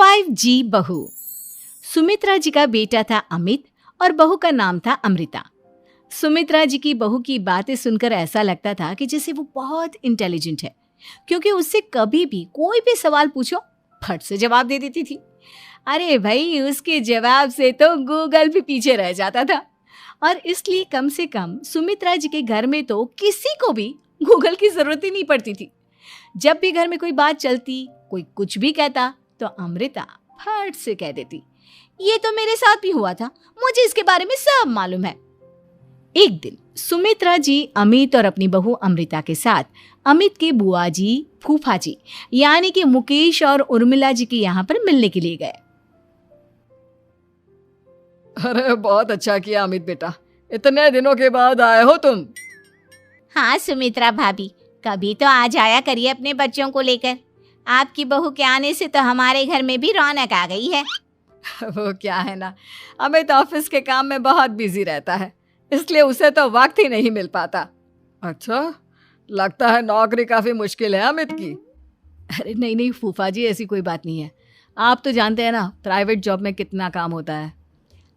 5G बहू। सुमित्रा जी का बेटा था अमित और बहू का नाम था अमृता। सुमित्रा जी की बहू की बातें सुनकर ऐसा लगता था कि जैसे वो बहुत इंटेलिजेंट है, क्योंकि उससे कभी भी कोई भी सवाल पूछो फट से जवाब दे देती थी। अरे भाई, उसके जवाब से तो गूगल भी पीछे रह जाता था। और इसलिए कम से कम सुमित्रा जी के घर में तो किसी को भी गूगल की जरूरत ही नहीं पड़ती थी। जब भी घर में कोई बात चलती, कोई कुछ भी कहता, तो अमृता फट से कह देती, ये तो मेरे साथ भी हुआ था, मुझे इसके बारे में सब मालूम है। एक दिन सुमित्रा जी अमित और अपनी बहू अमृता के साथ अमित के बुआ जी, फूफा जी यानी कि मुकेश और उर्मिला जी के यहाँ पर मिलने के लिए गए। अरे बहुत अच्छा किया अमित बेटा, इतने दिनों के बाद आए हो तुम। हाँ सुमित्रा भाभी, कभी तो आ जाया करिए अपने बच्चों को लेकर। आपकी बहू के आने से तो हमारे घर में भी रौनक आ गई है। वो क्या है ना, अमित ऑफिस के काम में बहुत बिजी रहता है, इसलिए उसे तो वक्त ही नहीं मिल पाता। अच्छा, लगता है नौकरी काफी मुश्किल है अमित की। अरे नहीं नहीं फूफा जी, ऐसी कोई बात नहीं है। आप तो जानते हैं ना प्राइवेट जॉब में कितना काम होता है।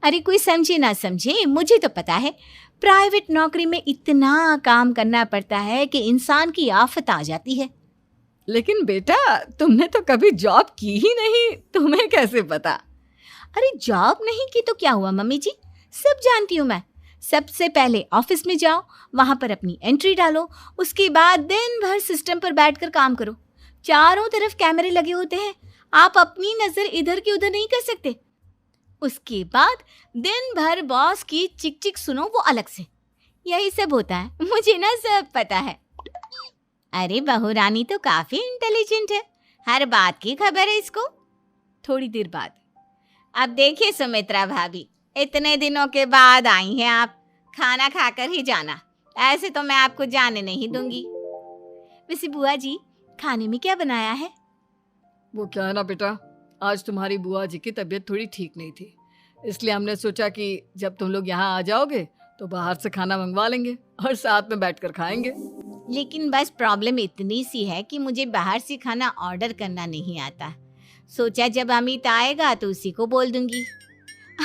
अरे कोई समझे ना समझे, मुझे तो पता है प्राइवेट नौकरी में इतना काम करना पड़ता है कि इंसान की आफत आ जाती है। लेकिन बेटा, तुमने तो कभी जॉब की ही नहीं, तुम्हें कैसे पता? अरे जॉब नहीं की तो क्या हुआ मम्मी जी, सब जानती हूँ मैं। सबसे पहले ऑफिस में जाओ, वहां पर अपनी एंट्री डालो, उसके बाद दिन भर सिस्टम पर बैठकर काम करो। चारों तरफ कैमरे लगे होते हैं, आप अपनी नजर इधर की उधर नहीं कर सकते। उसके बाद दिन भर बॉस की चिक चिक सुनो, वो अलग से। यही सब होता है, मुझे ना सब पता है। अरे बहू रानी तो काफी इंटेलिजेंट है, हर बात की खबर है इसको। थोड़ी देर बाद, अब देखिए सुमित्रा भाभी, इतने दिनों के बाद आई हैं आप, खाना खाकर ही जाना, ऐसे तो मैं आपको जाने नहीं दूंगी। वैसे बुआ जी, खाने में क्या बनाया है? वो क्या है ना बेटा, आज तुम्हारी बुआ जी की तबीयत थोड़ी ठीक नहीं थी, इसलिए हमने सोचा कि जब तुम लोग यहाँ आ जाओगे तो बाहर से खाना मंगवा लेंगे और साथ में बैठकर खाएंगे। लेकिन बस प्रॉब्लम इतनी सी है कि मुझे बाहर से खाना ऑर्डर करना नहीं आता। सोचा जब अमित आएगा तो उसी को बोल दूंगी।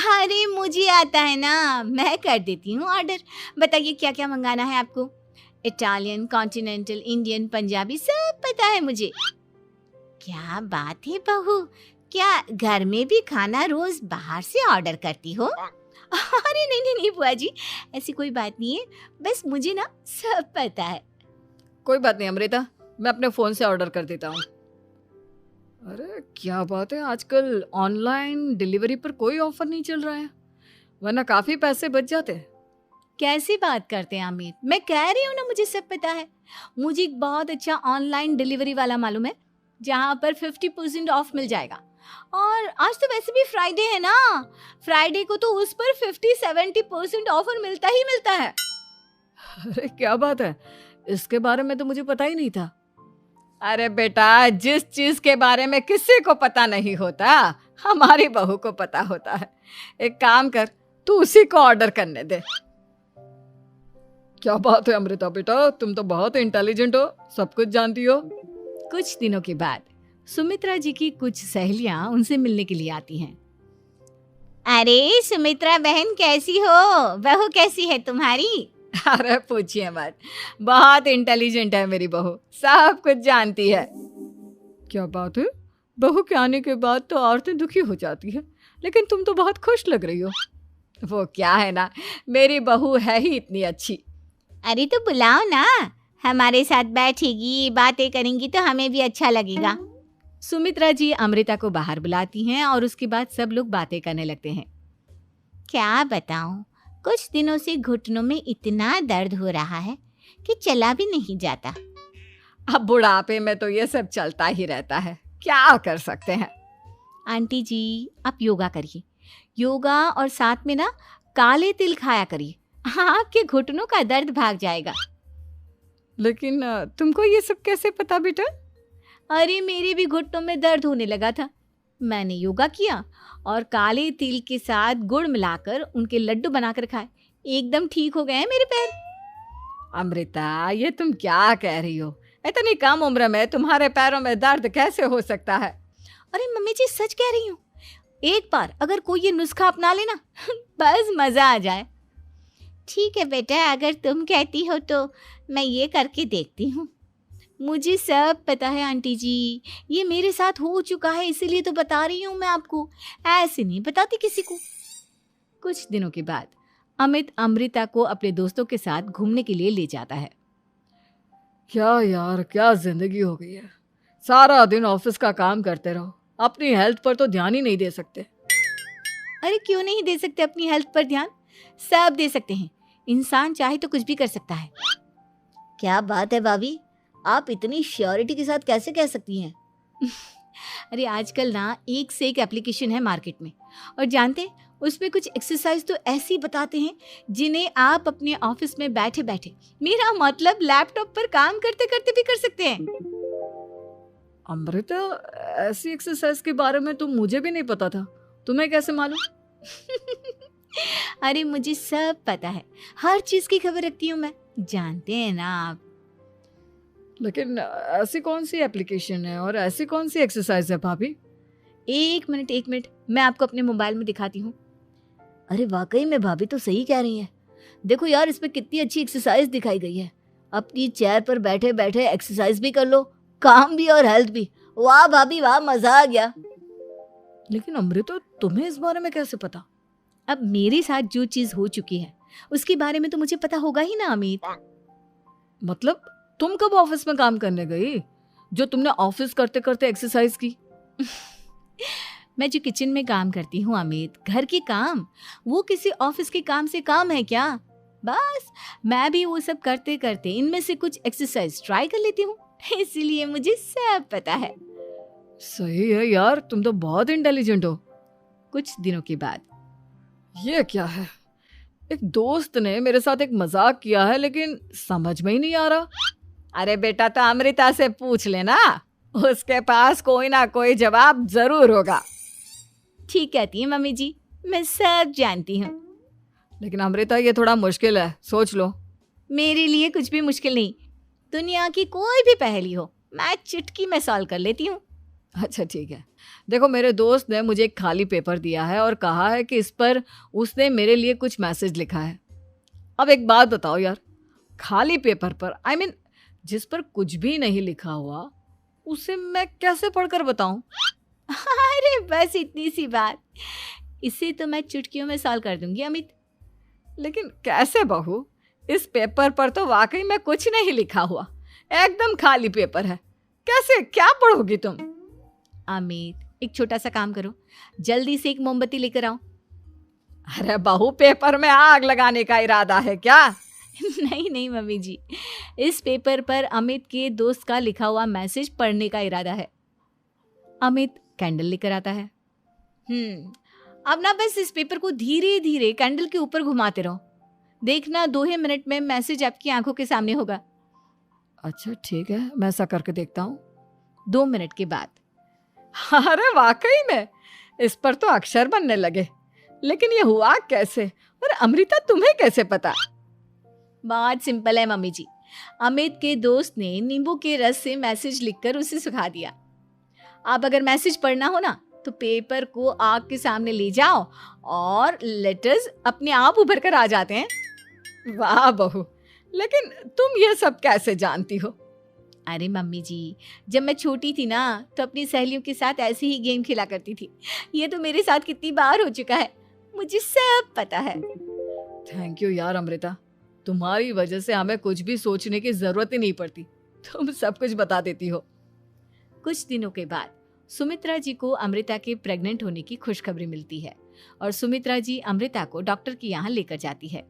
अरे मुझे आता है ना, मैं कर देती हूँ ऑर्डर। बताइए क्या क्या मंगाना है आपको? इटालियन, कॉन्टिनेंटल, इंडियन, पंजाबी, सब पता है मुझे। क्या बात है बहू, क्या घर में भी खाना रोज बाहर से ऑर्डर करती हो? अरे नहीं नहीं नहीं बुआ जी, ऐसी कोई बात नहीं है, बस मुझे ना सब पता है। कोई बात नहीं अमृता, मैं अपने फोन से ऑर्डर कर देता हूँ। अरे क्या बात है, आजकल ऑनलाइन डिलीवरी पर कोई ऑफर नहीं चल रहा है, वरना काफी पैसे बच जाते हैं। कैसी बात करते हैं अमित, मैं कह रही हूँ ना मुझे सब पता है। मुझे एक बहुत अच्छा ऑनलाइन डिलीवरी वाला मालूम है, जहाँ पर 50% ऑफ मिल जाएगा। और आज तो वैसे भी फ्राइडे है ना, फ्राइडे को तो उस पर 50-70% ऑफर मिलता ही मिलता है। अरे क्या बात है, इसके बारे में तो मुझे पता ही नहीं था। अरे बेटा, जिस चीज के बारे में किसी को पता नहीं होता, हमारी बहू को पता होता है। एक काम कर, तू उसी को ऑर्डर करने दे। क्या बात है अमृता बेटा, तुम तो बहुत इंटेलिजेंट हो, सब कुछ जानती हो। कुछ दिनों के बाद सुमित्रा जी की कुछ सहेलियां उनसे मिलने के लिए आती हैं। अरे सुमित्रा बहन कैसी हो, बहू कैसी है तुम्हारी? अरे पूछिए मत, बहुत इंटेलिजेंट है मेरी बहू, सब कुछ जानती है। क्या बात है, बहू के आने के बाद तो औरतें दुखी हो जाती है, लेकिन तुम तो बहुत खुश लग रही हो। वो क्या है ना, मेरी बहू है ही इतनी अच्छी। अरे तो बुलाओ ना, हमारे साथ बैठेगी, बातें करेंगी तो हमें भी अच्छा लगेगा। सुमित्रा जी अमृता को बाहर बुलाती हैं और उसके बाद सब लोग बातें करने लगते हैं। क्या बताऊं, कुछ दिनों से घुटनों में इतना दर्द हो रहा है कि चला भी नहीं जाता। अब बुढ़ापे में तो ये सब चलता ही रहता है, क्या कर सकते हैं। आंटी जी, आप योगा करिए, योगा और साथ में ना काले तिल खाया करिए, आपके घुटनों का दर्द भाग जाएगा। लेकिन तुमको ये सब कैसे पता बेटा? अरे मेरे भी घुटनों में दर्द होने लगा था, मैंने योगा किया और काले तिल के साथ गुड़ मिलाकर उनके लड्डू बनाकर खाए, एकदम ठीक हो गए हैं मेरे पैर। अमृता, ये तुम क्या कह रही हो? इतनी कम उम्र में तुम्हारे पैरों में दर्द कैसे हो सकता है? अरे मम्मी जी सच कह रही हूँ, एक बार अगर कोई ये नुस्खा अपना लेना बस मजा आ जाए। ठीक है बेटा, अगर तुम कहती हो तो मैं ये करके देखती हूँ। मुझे सब पता है आंटी जी, ये मेरे साथ हो चुका है, इसीलिए तो बता रही हूँ मैं आपको, ऐसे नहीं बताती किसी को। कुछ दिनों के बाद अमित अमृता को अपने दोस्तों के साथ घूमने के लिए ले जाता है। क्या यार, क्या जिंदगी हो गई है। सारा दिन ऑफिस का काम करते रहो, अपनी हेल्थ पर तो ध्यान ही नहीं दे सकते। अरे क्यों नहीं दे सकते अपनी हेल्थ पर ध्यान? सब दे सकते हैं, इंसान चाहे तो कुछ भी कर सकता है। क्या बात है भाभी, आप इतनी श्योरिटी के साथ कैसे कह सकती हैं? अरे आजकल ना एक से एक एप्लीकेशन है मार्केट में, और जानते हैं उसमें कुछ एक्सरसाइज तो ऐसी बताते हैं जिन्हें आप अपने ऑफिस में बैठे बैठे, मेरा मतलब लैपटॉप पर काम करते करते भी कर सकते हैं। अमृता, ऐसी एक्सरसाइज के बारे में तो मुझे भी नहीं पता था, तुम्हें कैसे मालूम? अरे मुझे सब पता है, हर चीज की खबर रखती हूँ मैं, जानते हैं ना आप। लेकिन ऐसी कौन सी एप्लीकेशन है और ऐसी कौन सी एक्सरसाइज है भाभी? एक मिनट, मैं आपको अपने मोबाइल में दिखाती हूँ। अरे वाकई में भाभी तो सही कह रही हैं। देखो यार, इसमें कितनी अच्छी एक्सरसाइज दिखाई गई है। अपनी चेयर पर बैठे बैठे एक्सरसाइज भी कर लो, काम भी और हेल्थ भी। वाह भाभी वाह, मजा आ गया। लेकिन अमृता, तुम्हें इस बारे में कैसे पता? अब मेरे साथ जो चीज हो चुकी है उसके बारे में तो मुझे पता होगा ही ना अमित। मतलब तुम कब ऑफिस में काम करने गई जो तुमने ऑफिस करते करते एक्सरसाइज की? मैं जो किचन में काम करती हूँ अमित, घर के काम, वो किसी ऑफिस के काम से काम है क्या? बस मैं भी वो सब करते करते इनमें से कुछ एक्सरसाइज ट्राई कर लेती हूँ, इसीलिए मुझे सब पता है। सही है यार, तुम तो बहुत इंटेलिजेंट हो। कुछ दिनों के बाद ये क्या है, एक दोस्त ने मेरे साथ एक मजाक किया है लेकिन समझ में ही नहीं आ रहा। अरे बेटा, तो अमृता से पूछ लेना, उसके पास कोई ना कोई जवाब जरूर होगा। ठीक कहती है मम्मी जी, मैं सब जानती हूँ। लेकिन अमृता, ये थोड़ा मुश्किल है, सोच लो। मेरे लिए कुछ भी मुश्किल नहीं, दुनिया की कोई भी पहेली हो मैं चुटकी में सॉल्व कर लेती हूँ। अच्छा ठीक है, देखो मेरे दोस्त ने मुझे एक खाली पेपर दिया है और कहा है कि इस पर उसने मेरे लिए कुछ मैसेज लिखा है। अब एक बात बताओ यार, खाली पेपर पर जिस पर कुछ भी नहीं लिखा हुआ, उसे मैं कैसे पढ़कर बताऊं? अरे बस इतनी सी बात, इसे तो मैं चुटकियों में सॉल्व कर दूंगी अमित। लेकिन कैसे बहू, इस पेपर पर तो वाकई में कुछ नहीं लिखा हुआ, एकदम खाली पेपर है, कैसे क्या पढ़ोगी तुम? अमित, एक छोटा सा काम करो, जल्दी से एक मोमबत्ती लेकर आओ। अरे बहू, पेपर में आग लगाने का इरादा है क्या? नहीं मम्मी जी, इस पेपर पर अमित के दोस्त का लिखा हुआ मैसेज पढ़ने का इरादा है। अमित कैंडल लेकर आता है। अब ना बस इस पेपर को धीरे धीरे कैंडल के ऊपर घुमाते रहो, देखना 2 ही मिनट में मैसेज आपकी आंखों के सामने होगा। अच्छा ठीक है, मैं ऐसा करके देखता हूँ। 2 मिनट के बाद, अरे वाकई में इस पर तो अक्षर बनने लगे, लेकिन ये हुआ कैसे? और अमृता, तुम्हें कैसे पता? बहुत सिंपल है मम्मी जी, अमित के दोस्त ने नींबू के रस से मैसेज लिखकर उसे सुखा दिया। अब अगर मैसेज पढ़ना हो ना तो पेपर को आग के सामने ले जाओ और लेटर्स अपने आप उभर कर आ जाते हैं। वाह बहू, लेकिन तुम ये सब कैसे जानती हो? अरे मम्मी जी, जब मैं छोटी थी ना तो अपनी सहेलियों के साथ ऐसे ही गेम खेला करती थी। ये तो मेरे साथ कितनी बार हो चुका है, मुझे सब पता है। थैंक यू यार अमृता, तुम्हारी वजह से हमें कुछ भी सोचने की जरूरत ही नहीं पड़ती, तुम सब कुछ बता देती हो। कुछ दिनों के बाद सुमित्रा जी को अमृता के प्रेग्नेंट होने की खुशखबरी मिलती है और सुमित्रा जी अमृता को डॉक्टर के यहाँ लेकर जाती है।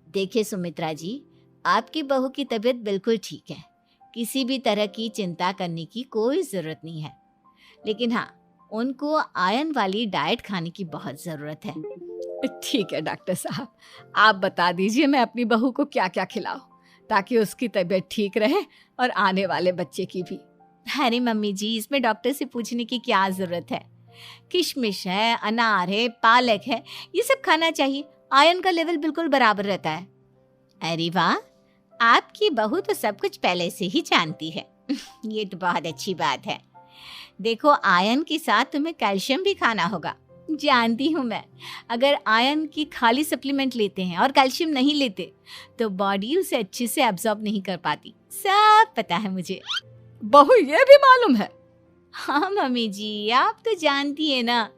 देखिए सुमित्रा जी, आपकी बहू की तबीयत बिल्कुल ठीक है, किसी भी तरह की चिंता करने की कोई ज़रूरत नहीं है, लेकिन हाँ, उनको आयरन वाली डाइट खाने की बहुत ज़रूरत है। ठीक है डॉक्टर साहब, आप बता दीजिए मैं अपनी बहू को क्या क्या खिलाऊं ताकि उसकी तबीयत ठीक रहे और आने वाले बच्चे की भी। अरे मम्मी जी, इसमें डॉक्टर से पूछने की क्या ज़रूरत है, किशमिश है, अनार है, पालक है, ये सब खाना चाहिए, आयरन का लेवल बिल्कुल बराबर रहता है। अरे वाह, आपकी बहू तो सब कुछ पहले से ही जानती है। ये तो बहुत अच्छी बात है। देखो, आयरन के साथ तुम्हें कैल्शियम भी खाना होगा। जानती हूँ मैं, अगर आयरन की खाली सप्लीमेंट लेते हैं और कैल्शियम नहीं लेते तो बॉडी उसे अच्छे से एब्जॉर्ब नहीं कर पाती। सब पता है मुझे। बहू ये भी मालूम है? हाँ मम्मी जी, आप तो जानती है ना,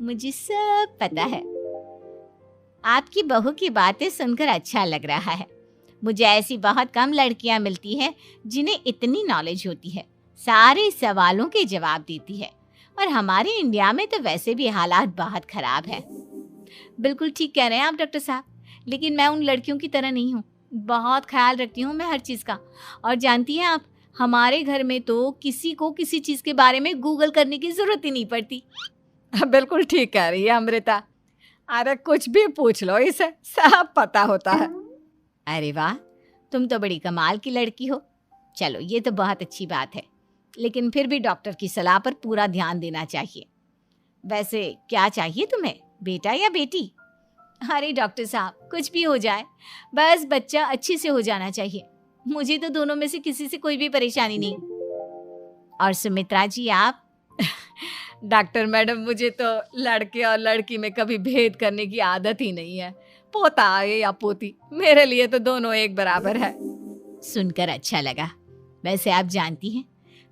मुझे सब पता है। आपकी बहू की बातें सुनकर अच्छा लग रहा है। मुझे ऐसी बहुत कम लड़कियां मिलती हैं जिन्हें इतनी नॉलेज होती है, सारे सवालों के जवाब देती है। और हमारे इंडिया में तो वैसे भी हालात बहुत खराब है। बिल्कुल ठीक कह रहे हैं आप डॉक्टर साहब, लेकिन मैं उन लड़कियों की तरह नहीं हूँ। बहुत ख्याल रखती हूँ मैं हर चीज़ का। और जानती हैं आप, हमारे घर में तो किसी को किसी चीज़ के बारे में गूगल करने की ज़रूरत ही नहीं पड़ती। बिल्कुल ठीक कह रही है अमृता। अरे कुछ भी पूछ लो, इसे सब पता होता है। अरे वाह, तुम तो बड़ी कमाल की लड़की हो। चलो, ये तो बहुत अच्छी बात है, लेकिन फिर भी डॉक्टर की सलाह पर पूरा ध्यान देना चाहिए। वैसे क्या चाहिए तुम्हें, बेटा या बेटी? अरे डॉक्टर साहब, कुछ भी हो जाए, बस बच्चा अच्छे से हो जाना चाहिए। मुझे तो दोनों में से किसी से कोई भी परेशानी नहीं। और सुमित्रा जी, आप? डॉक्टर मैडम, मुझे तो लड़के और लड़की में कभी भेद करने की आदत ही नहीं है। पोता आए या पोती, मेरे लिए तो दोनों एक बराबर है। सुनकर अच्छा लगा। वैसे आप जानती हैं,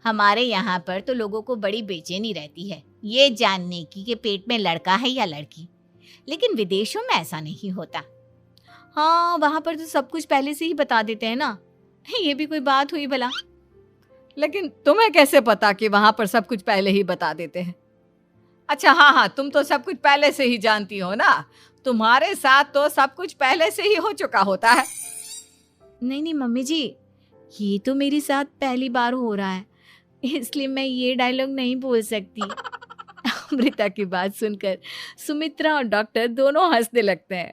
हमारे यहाँ पर तो लोगों को बड़ी बेचैनी रहती है ये जानने की कि पेट में लड़का है या लड़की, लेकिन विदेशों में ऐसा नहीं होता। हाँ, वहाँ पर तो सब कुछ पहले से ही बता देते हैं ना। ये भी कोई बात हुई भला? लेकिन तुम्हें कैसे पता कि वहां पर सब कुछ पहले ही बता देते हैं? अच्छा, हाँ, तुम तो सब कुछ पहले से ही जानती हो ना। तुम्हारे साथ तो सब कुछ पहले से ही हो चुका होता है। नहीं मम्मी जी, ये तो मेरे साथ पहली बार हो रहा है, इसलिए मैं ये डायलॉग नहीं बोल सकती। अमृता की बात सुनकर सुमित्रा और डॉक्टर दोनों हंसने लगते हैं।